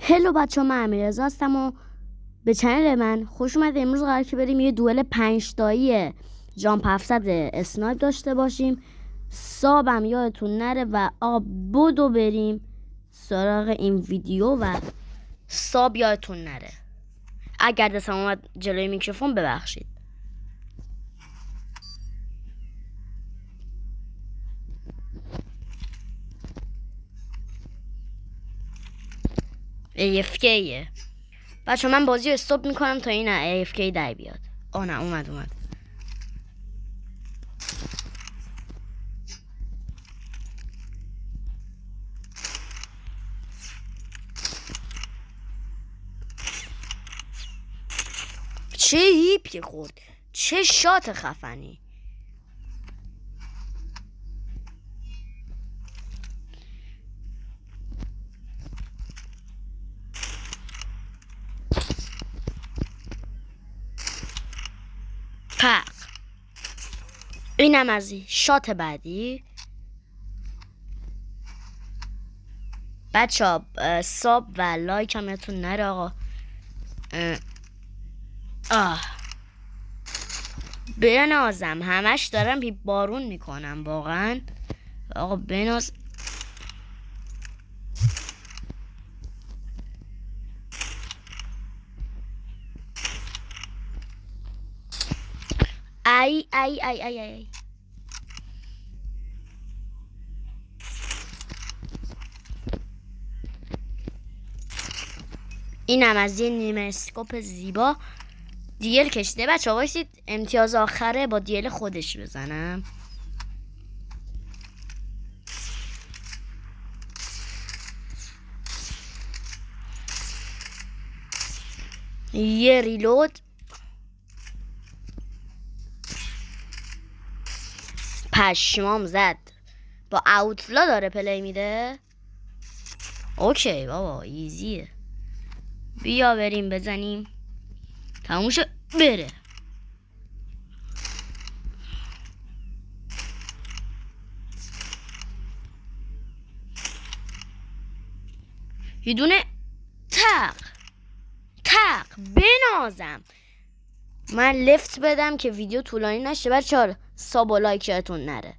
هلو بچه، من امیررضا هستم و به چنل من خوش اومده. امروز قراره که بریم یه دوئل 5 تایی جامپ 700 اسنایپ داشته باشیم. سابم یادتون نره و بدو بریم سراغ این ویدیو و ساب یادتون نره. اگر دستم اومد جلوی میکروفون ببخشید. AFK'یه بچه، من بازی رو استاپ میکنم تا این AFK در بیاد. نه اومد. چه هیپی خورد، چه شات خفنی. پق اینم از شات بعدی. بچه ساب و لایک هم یادتون نره آقا. بنازم، همش دارم بارون میکنم واقعا. آقا بناز. ای اینم از یه نیمه اسکوپ زیبا. دیل کشیده بچه ها، باشید امتیاز آخره با دیل خودش بزنم. یه ریلود. پشمام زد. با اوتلا داره پلی میده. اوکی بابا ایزیه. بیا بریم بزنیم تموم شد بره. یه دونه تق بنازم. من لفت بدم که ویدیو طولانی نشه بچه‌ها. ساب و لایک یادتون نره.